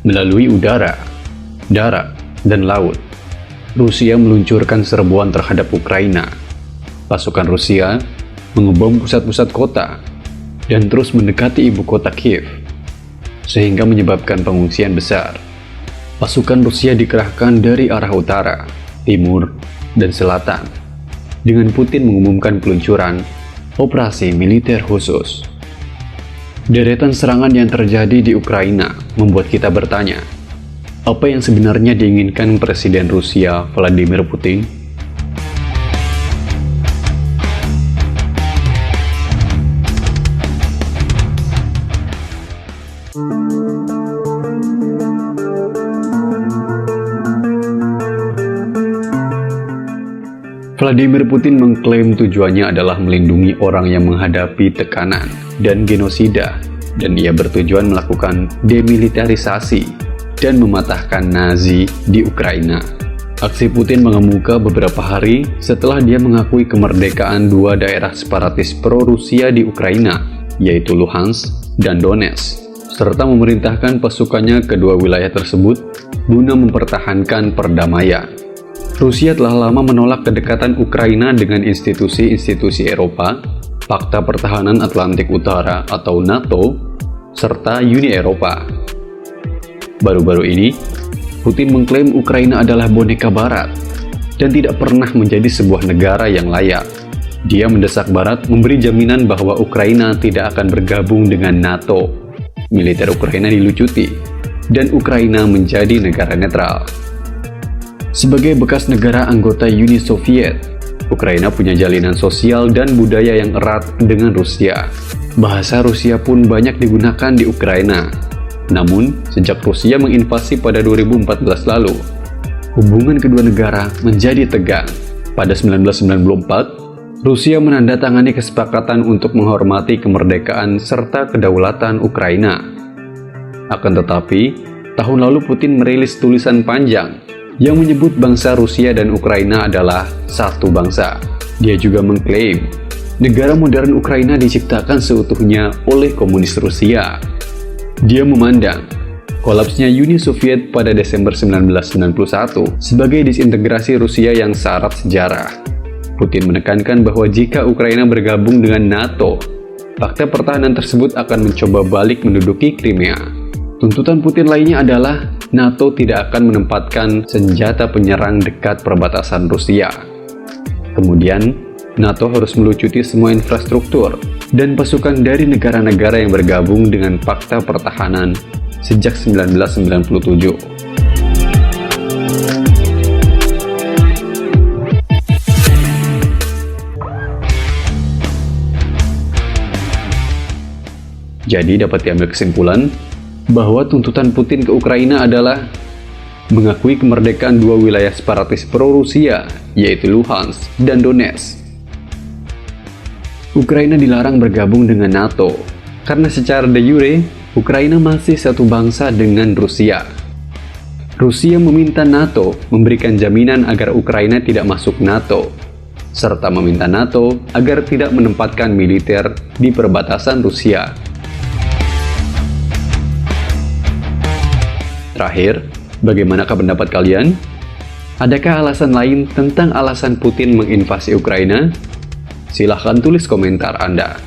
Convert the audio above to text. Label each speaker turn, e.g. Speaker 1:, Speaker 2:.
Speaker 1: Melalui udara, darat, dan laut, Rusia meluncurkan serbuan terhadap Ukraina. Pasukan Rusia mengebom pusat-pusat kota dan terus mendekati ibu kota Kiev, sehingga menyebabkan pengungsian besar. Pasukan Rusia dikerahkan dari arah utara, timur, dan selatan, dengan Putin mengumumkan peluncuran operasi militer khusus. Deretan serangan yang terjadi di Ukraina membuat kita bertanya, apa yang sebenarnya diinginkan Presiden Rusia Vladimir Putin? Vladimir Putin mengklaim tujuannya adalah melindungi orang yang menghadapi tekanan dan genosida, dan ia bertujuan melakukan demilitarisasi dan mematahkan Nazi di Ukraina. Aksi Putin mengemuka beberapa hari setelah dia mengakui kemerdekaan dua daerah separatis pro-Rusia di Ukraina, yaitu Luhansk dan Donetsk, serta memerintahkan pasukannya ke dua wilayah tersebut guna mempertahankan perdamaian. Rusia telah lama menolak kedekatan Ukraina dengan institusi-institusi Eropa, Pakta Pertahanan Atlantik Utara atau NATO, serta Uni Eropa. Baru-baru ini, Putin mengklaim Ukraina adalah boneka Barat dan tidak pernah menjadi sebuah negara yang layak. Dia mendesak Barat memberi jaminan bahwa Ukraina tidak akan bergabung dengan NATO. Militer Ukraina dilucuti, dan Ukraina menjadi negara netral. Sebagai bekas negara anggota Uni Soviet, Ukraina punya jalinan sosial dan budaya yang erat dengan Rusia. Bahasa Rusia pun banyak digunakan di Ukraina. Namun, sejak Rusia menginvasi pada 2014 lalu, hubungan kedua negara menjadi tegang. Pada 1994, Rusia menandatangani kesepakatan untuk menghormati kemerdekaan serta kedaulatan Ukraina. Akan tetapi, tahun lalu Putin merilis tulisan panjang yang menyebut bangsa Rusia dan Ukraina adalah satu bangsa. Dia juga mengklaim negara modern Ukraina diciptakan seutuhnya oleh komunis Rusia. Dia memandang kolapsnya Uni Soviet pada Desember 1991 sebagai disintegrasi Rusia yang syarat sejarah. Putin menekankan bahwa jika Ukraina bergabung dengan NATO, fakta pertahanan tersebut akan mencoba balik menduduki Crimea. Tuntutan Putin lainnya adalah NATO tidak akan menempatkan senjata penyerang dekat perbatasan Rusia. Kemudian, NATO harus melucuti semua infrastruktur dan pasukan dari negara-negara yang bergabung dengan Pakta Pertahanan sejak 1997. Jadi dapat diambil kesimpulan bahwa tuntutan Putin ke Ukraina adalah mengakui kemerdekaan dua wilayah separatis pro-Rusia, yaitu Luhansk dan Donetsk. Ukraina dilarang bergabung dengan NATO, karena secara de jure, Ukraina masih satu bangsa dengan Rusia. Rusia meminta NATO memberikan jaminan agar Ukraina tidak masuk NATO, serta meminta NATO agar tidak menempatkan militer di perbatasan Rusia. Terakhir, bagaimanakah pendapat kalian? Adakah alasan lain tentang alasan Putin menginvasi Ukraina? Silahkan tulis komentar Anda.